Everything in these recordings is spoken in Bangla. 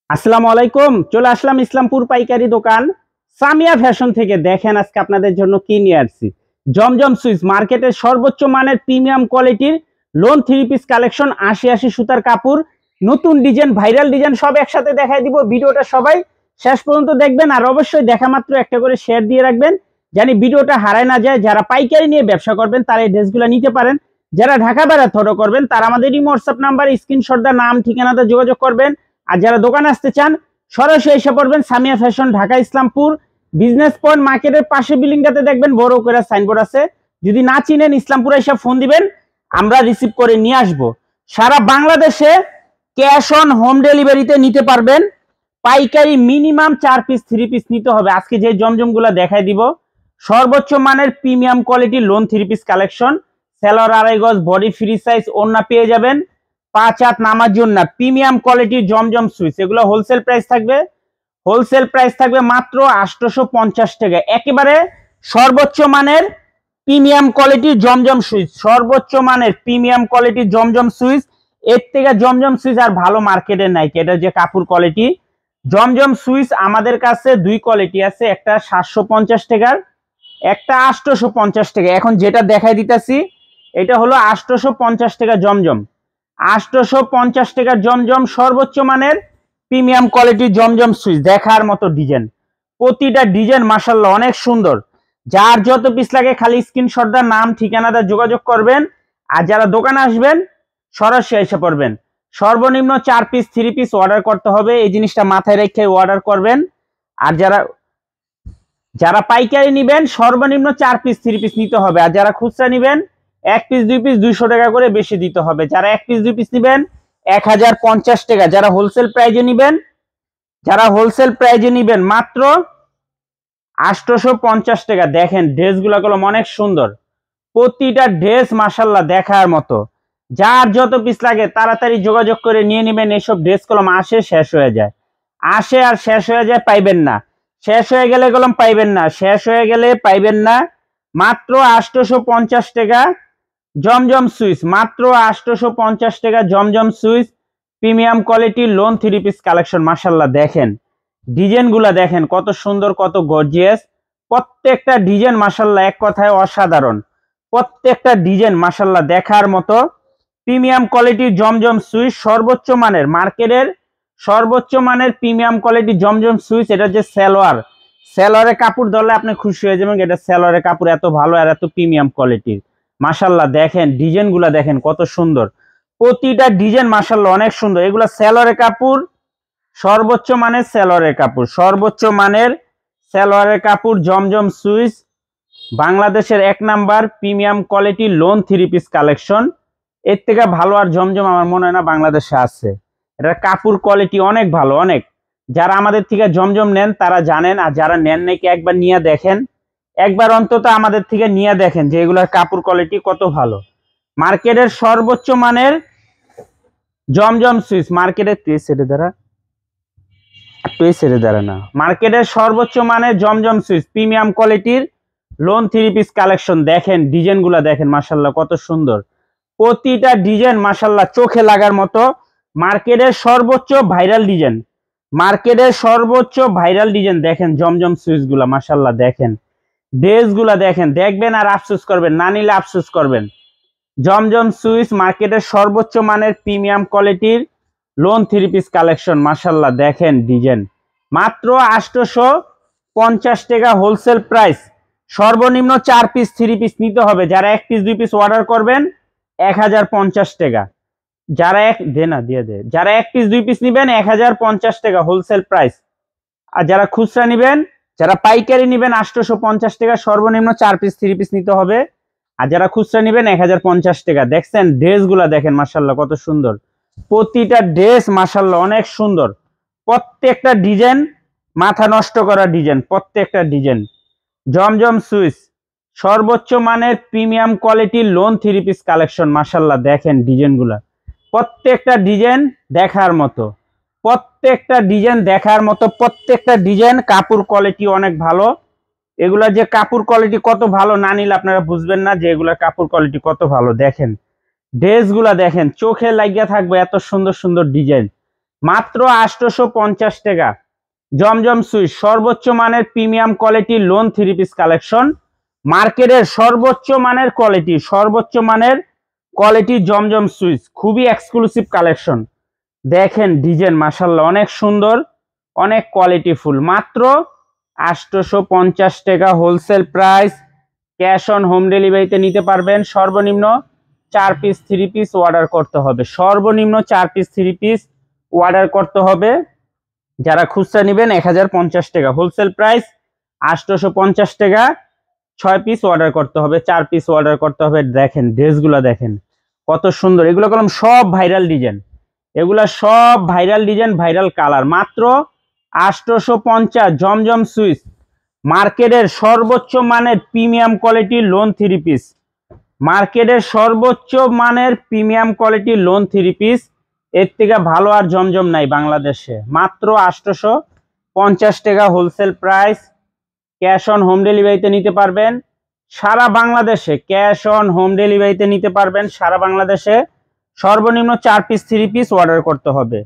আসসালামু আলাইকুম। চলে আসলাম ইসলামপুর পাইকারি দোকান সামিয়া ফ্যাশন থেকে। দেখেন আজকে আপনাদের জন্য কি নিয়ে আসছি। জমজম সুইচ মার্কেটের সর্বোচ্চ মানের প্রিমিয়াম কোয়ালিটির লোন থ্রি পিস কালেকশন, ৮০ সুতার কাপড়, নতুন ডিজাইন, ভাইরাল ডিজাইন সব একসাথে দেখাই দিব। ভিডিওটা সবাই শেষ পর্যন্ত দেখবেন, আর অবশ্যই দেখা মাত্র একটা করে শেয়ার দিয়ে রাখবেন, জানি ভিডিওটা হারায় না যায়। যারা পাইকারি নিয়ে ব্যবসা করবেন তারা এই ড্রেসগুলো নিতে পারেন। যারা ঢাকা বাইরে থ্রো করবেন তারা আমাদের এই হোয়াটসঅ্যাপ নাম্বার স্ক্রিনশট দা নাম ঠিকানাতে যোগাযোগ করবেন। আর যারা দোকানে আসতে চান সরাসরি এসে পড়বেন Samia fashion, Dhaka Islampur business point মার্কেটের পাশে বিল্ডিংটাতে দেখবেন বড় করে সাইনবোর্ড আছে। যদি না চিনেন ইসলামপুরে এসে ফোন দিবেন, আমরা রিসিভ করে নিয়ে আসব। সারা বাংলাদেশে ক্যাশ অন হোম ডেলিভারিতে নিতে পারবেন। পাইকারি মিনিমাম 4 পিস 3 পিস নিতে হবে। আজকে যে জমজমগুলো দেখাই দিব সর্বোচ্চ মানের premium quality lawn 3 piece collection. সেলর 2.5 গজ, বডি ফ্রি সাইজ, ওড়না পেয়ে যাবেন 5 হাত নামার জন্য। প্রিমিয়াম কোয়ালিটির জমজম সুইচ, এগুলো হোলসেল প্রাইস থাকবে মাত্র 850 টাকা। একেবারে সর্বোচ্চ মানের প্রিমিয়াম কোয়ালিটির জমজম সুইচ, সর্বোচ্চ মানের প্রিমিয়াম কোয়ালিটির জমজম সুইচ। এর থেকে জমজম সুইচ আর ভালো মার্কেটে নাই। এটা যে কাপড় কোয়ালিটি জমজম সুইচ আমাদের কাছে দুই কোয়ালিটি আছে, একটা 750 টাকার, একটা 850 টাকা। এখন যেটা দেখাই দিতেছি এটা হলো 850 টাকা জমজম। 850 টাকার জমজম সর্বোচ্চ মানের প্রিমিয়াম কোয়ালিটির জমজম সুইচ। দেখার মতো ডিজাইন, প্রতিটা ডিজাইন মাশাআল্লাহ অনেক সুন্দর। যার যত পিস লাগে খালি স্ক্রিনশট দা নাম ঠিকানাটা যোগাযোগ করবেন। আর যারা দোকানে আসবেন সরাসরি এসে পড়বেন। সর্বনিম্ন 4 পিস 3 পিস অর্ডার করতে হবে, এই জিনিসটা মাথায় রেখে অর্ডার করবেন। আর যারা পাইকারি নেবেন সর্বনিম্ন 4 পিস 3 পিস নিতে হবে। আর যারা খুচরা নেবেন 1 পিস 2 পিস 200 টাকা করে বেশি দিতে হবে। যারা 1 পিস 2 পিস নেবেন 1050 টাকা। যারা হোলসেল প্রাইজে নিবেন মাত্র 850 টাকা। দেখেন ড্রেসগুলো অনেক সুন্দর, প্রতিটা ড্রেস মাশাআল্লাহ দেখার মতো। যার যত পিস লাগে তাড়াতাড়ি যোগাযোগ করে নিয়ে নেবেন। এইসব ড্রেস কলম আসে শেষ হয়ে যায়, আসে আর শেষ হয়ে যায়, পাইবেন না। শেষ হয়ে গেলে কলম পাইবেন না, শেষ হয়ে গেলে পাইবেন না। মাত্র 850 টাকা জমজম সুইচ, মাত্র 850 টাকা জমজম সুইচ। প্রিমিয়াম কোয়ালিটির লোন 3 পিস কালেকশন। মাশাআল্লাহ দেখেন ডিজাইনগুলো, দেখেন কত সুন্দর, কত গর্জিয়াস। প্রত্যেকটা ডিজাইন মাশাআল্লাহ এক কথায় অসাধারণ। প্রত্যেকটা ডিজাইন মাশাআল্লাহ দেখার মতো। প্রিমিয়াম কোয়ালিটির জমজম সুইচ, সর্বোচ্চ মানের মার্কেটের সর্বোচ্চ মানের প্রিমিয়াম কোয়ালিটির জমজম সুইচ। এটা যে সেলোয়ারের কাপড় ধরলে আপনি খুশি হয়ে যাবেন। এটা সেলোয়ারের কাপড় এত ভালো আর এত প্রিমিয়াম কোয়ালিটির। মাশাআল্লাহ দেখেন ডিজাইনগুলো, দেখেন কত সুন্দর, প্রতিটা ডিজাইন মাশাআল্লাহ অনেক সুন্দর। এগুলো সেলোয়ারের কাপড়, সর্বোচ্চ মানের সেলোয়ারের কাপড় জমজম সুইচ। বাংলাদেশের 1 number premium quality lawn 3 piece collection. এর থেকে ভালো আর জমজম আমার মনে হয় না বাংলাদেশে আছে। এটার কাপড় কোয়ালিটি অনেক ভালো, অনেক। যারা আমাদের থেকে জমজম নেন তারা জানেন, আর যারা নেন নাকি একবার নিয়ে দেখেন, একবার অন্তত আমাদের থেকে নিয়ে দেখেন যে এগুলোর কাপড় কোয়ালিটি কত ভালো। মার্কেটের সর্বোচ্চ মানের জমজম সুইচ, মার্কেটের সর্বোচ্চ মানের জমজম সুইচ প্রিমিয়াম কোয়ালিটির লোন 3 পিস কালেকশন। দেখেন ডিজাইনগুলো, দেখেন মাশাআল্লাহ কত সুন্দর, প্রতিটা ডিজাইন মাশাআল্লাহ চোখে লাগার মতো। মার্কেটের সর্বোচ্চ ভাইরাল ডিজাইন, দেখেন জমজম সুইচগুলা মাশাআল্লাহ। দেখেন ড্রেসগুলা, দেখেন দেখবেন আর আফসোস করবেন, না নিলে আফসোস করবেন। জমজম সুইচ মার্কেটের সর্বোচ্চ মানের প্রিমিয়াম কোয়ালিটির লোন 3 পিস কালেকশন। মাশাআল্লাহ দেখেন ডিজাইন, মাত্র 850 টাকা হোলসেল প্রাইস। সর্বনিম্ন 4 পিস 3 পিস নিতে হবে। যারা 1 পিস 2 পিস অর্ডার করবেন 1050 টাকা। যারা 1 পিস 2 পিস নেবেন 1050 টাকা হোলসেল প্রাইস। আর যারা খুচরা নেবেন, যারা পাইকারি নেবেন 850 টাকা। সর্বনিম্ন 4 পিস 3 পিস নিতে হবে। আর যারা খুচরা নেবেন 1050 টাকা। দেখছেন ড্রেসগুলা, দেখেন মাশাআল্লাহ কত সুন্দর, প্রতিটা ড্রেস মাশাআল্লাহ অনেক সুন্দর। প্রত্যেকটা ডিজাইন মাথা নষ্ট করা ডিজাইন, প্রত্যেকটা ডিজাইন। জমজম সুইচ সর্বোচ্চ মানের প্রিমিয়াম কোয়ালিটির লোন 3 পিস কালেকশন। মাশাআল্লাহ দেখেন ডিজাইনগুলা, প্রত্যেকটা ডিজাইন দেখার মতো, প্রত্যেকটা ডিজাইন কাপড় কোয়ালিটি অনেক ভালো। এগুলা যে কাপড় কোয়ালিটি কত ভালো না নিলে আপনারা বুঝবেন না যে এগুলা কাপড় কোয়ালিটি কত ভালো। দেখেন ড্রেসগুলা, দেখেন চোখে লাগিয়া থাকবে, এত সুন্দর সুন্দর ডিজাইন। মাত্র 850 টাকা। জমজম সুইচ সর্বোচ্চ মানের premium quality lawn 3 piece collection, মার্কেটের সর্বোচ্চ মানের কোয়ালিটি জমজম সুইচ, খুবই এক্সক্লুসিভ কালেকশন। দেখেন ডিজাইন মাশাআল্লাহ অনেক সুন্দর, অনেক কোয়ালিটিফুল। মাত্র 850 টাকা wholesale price. Cash on home ডেলিভারিতে নিতে পারবেন। সর্বনিম্ন 4 পিস 3 পিস অর্ডার করতে হবে, সর্বনিম্ন 4 পিস 3 পিস অর্ডার করতে হবে। যারা খুচরা নেবেন 1050 টাকা, হোলসেল প্রাইস 850 টাকা। 6 পিস অর্ডার করতে হবে, 4 পিস অর্ডার করতে হবে। দেখেন ড্রেসগুলো দেখেন কত সুন্দর, এগুলো কলম সব ভাইরাল ডিজাইন, এগুলা সব ভাইরাল ডিজাইন, ভাইরাল কালার। মাত্র 850 জমজম সুইচ, মার্কেটের সর্বোচ্চ মানের প্রিমিয়াম কোয়ালিটি লোন 3 পিস, মার্কেটের সর্বোচ্চ মানের প্রিমিয়াম কোয়ালিটি লোন 3 পিস। এর থেকে ভালো আর জমজম নাই বাংলাদেশে। মাত্র 850 টাকা wholesale price. Cash on home ডেলিভারিতে নিতে পারবেন সারা বাংলাদেশে, ক্যাশ অন হোম ডেলিভারিতে নিতে পারবেন সারা বাংলাদেশে। সর্বনিম্ন 4 পিস 3 পিস অর্ডার করতে হবে,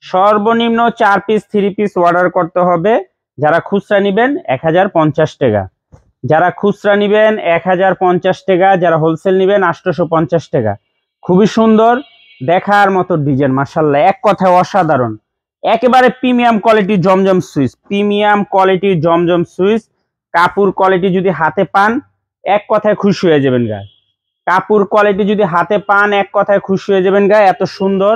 সর্বনিম্ন 4 পিস 3 পিস অর্ডার করতে হবে। যারা খুচরা নেবেন 1050 টাকা, যারা খুচরা নেবেন 1050 টাকা, যারা হোলসেল নেবেন 850 টাকা। খুবই সুন্দর, দেখার মতো ডিজাইন মাশাআল্লাহ, এক কথায় অসাধারণ। একেবারে প্রিমিয়াম কোয়ালিটি জমজম সুইচ, প্রিমিয়াম কোয়ালিটি জমজম সুইচ। কাপড় কোয়ালিটি যদি হাতে পান এক কথায় খুশি হয়ে যাবেন গায়ে, কাপড় কোয়ালিটি যদি হাতে পান এক কথায় খুশি হয়ে যাবেন গায়ে। এত সুন্দর,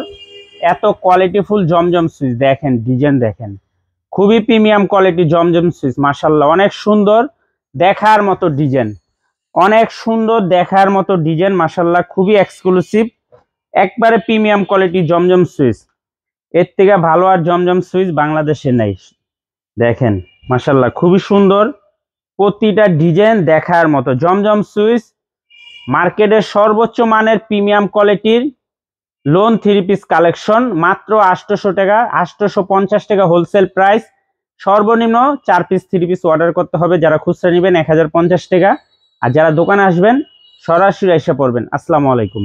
এত কোয়ালিটিফুল জমজম সুইচ। দেখেন ডিজাইন দেখেন, খুবই প্রিমিয়াম কোয়ালিটি জমজম সুইচ মাশাআল্লাহ, অনেক সুন্দর, দেখার মতো ডিজাইন, অনেক সুন্দর দেখার মতো ডিজাইন মাশাআল্লাহ, খুবই এক্সক্লুসিভ, একবারে প্রিমিয়াম কোয়ালিটি জমজম সুইচ। এর থেকে ভালো আর জমজম সুইচ বাংলাদেশে নেই। দেখেন মাশাআল্লাহ খুবই সুন্দর, প্রতিটা ডিজাইন দেখার মতো। জমজম সুইচ মার্কেটের সর্বোচ্চ মানের প্রিমিয়াম কোয়ালিটির লোন 3 পিস কালেকশন। মাত্র 800 টাকা, 850 টাকা হোলসেল প্রাইস। সর্বনিম্ন 4 পিস 3 পিস অর্ডার করতে হবে। যারা খুচরা নেবেন 1050 টাকা, আর যারা দোকানে আসবেন সরাসরি এসে পড়বেন। আসসালামু আলাইকুম।